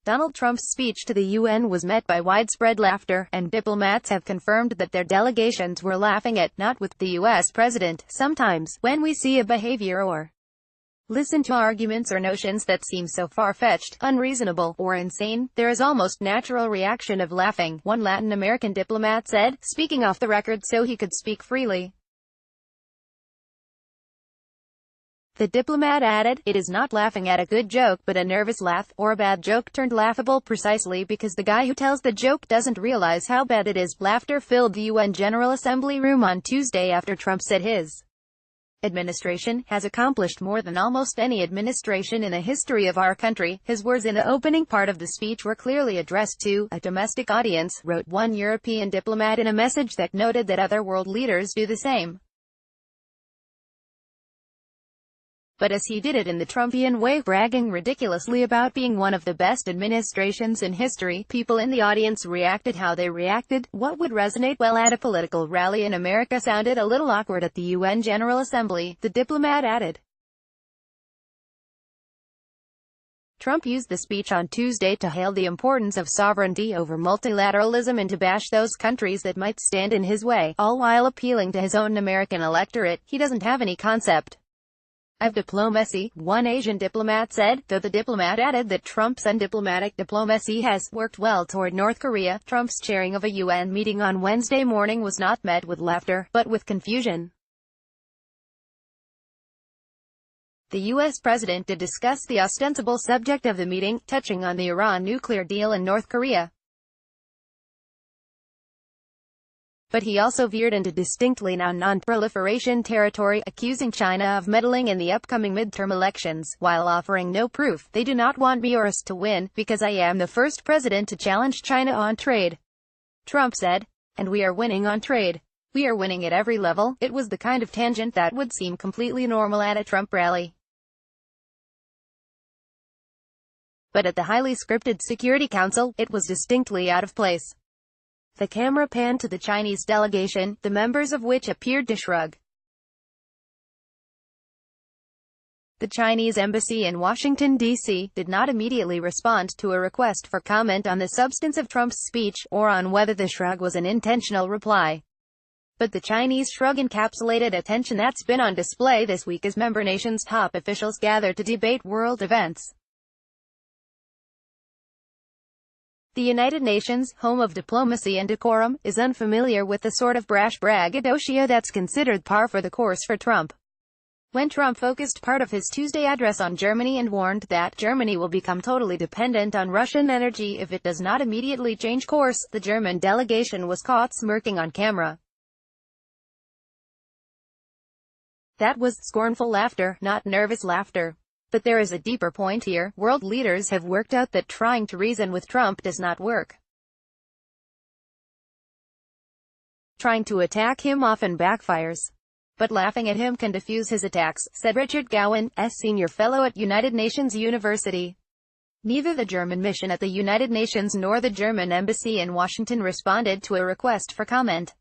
Donald Trump's speech to the UN was met by widespread laughter, and diplomats have confirmed that their delegations were laughing at, not with, the US president. Sometimes, when we see a behavior or listen to arguments or notions that seem so far-fetched, unreasonable, or insane, there is almost natural reaction of laughing, one Latin American diplomat said, speaking off the record so he could speak freely. The diplomat added, "It is not laughing at a good joke but a nervous laugh, or a bad joke turned laughable precisely because the guy who tells the joke doesn't realize how bad it is." Laughter filled the UN General Assembly room on Tuesday after Trump said his administration has accomplished more than almost any administration in the history of our country. His words in the opening part of the speech were clearly addressed to a domestic audience, wrote one European diplomat in a message that noted that other world leaders do the same. But as he did it in the Trumpian way, bragging ridiculously about being one of the best administrations in history, people in the audience reacted how they reacted. What would resonate well at a political rally in America sounded a little awkward at the UN General Assembly, the diplomat added. Trump used the speech on Tuesday to hail the importance of sovereignty over multilateralism and to bash those countries that might stand in his way, all while appealing to his own American electorate. He doesn't have any concept of diplomacy, one Asian diplomat said, though the diplomat added that Trump's undiplomatic diplomacy has worked well toward North Korea. Trump's chairing of a UN meeting on Wednesday morning was not met with laughter, but with confusion. The U.S. president did discuss the ostensible subject of the meeting, touching on the Iran nuclear deal and North Korea. But he also veered into distinctly non-proliferation territory, accusing China of meddling in the upcoming midterm elections, while offering no proof. "They do not want me or us to win, because I am the first president to challenge China on trade," Trump said. "And we are winning on trade. We are winning at every level." It was the kind of tangent that would seem completely normal at a Trump rally. But at the highly scripted Security Council, it was distinctly out of place. The camera panned to the Chinese delegation, the members of which appeared to shrug. The Chinese embassy in Washington, D.C., did not immediately respond to a request for comment on the substance of Trump's speech, or on whether the shrug was an intentional reply. But the Chinese shrug encapsulated a tension that's been on display this week as member nations' top officials gather to debate world events. The United Nations, home of diplomacy and decorum, is unfamiliar with the sort of brash braggadocio that's considered par for the course for Trump. When Trump focused part of his Tuesday address on Germany and warned that Germany will become totally dependent on Russian energy if it does not immediately change course, the German delegation was caught smirking on camera. That was scornful laughter, not nervous laughter. But there is a deeper point here. World leaders have worked out that trying to reason with Trump does not work. Trying to attack him often backfires. But laughing at him can diffuse his attacks, said Richard Gowan, senior fellow at United Nations University. Neither the German mission at the United Nations nor the German embassy in Washington responded to a request for comment.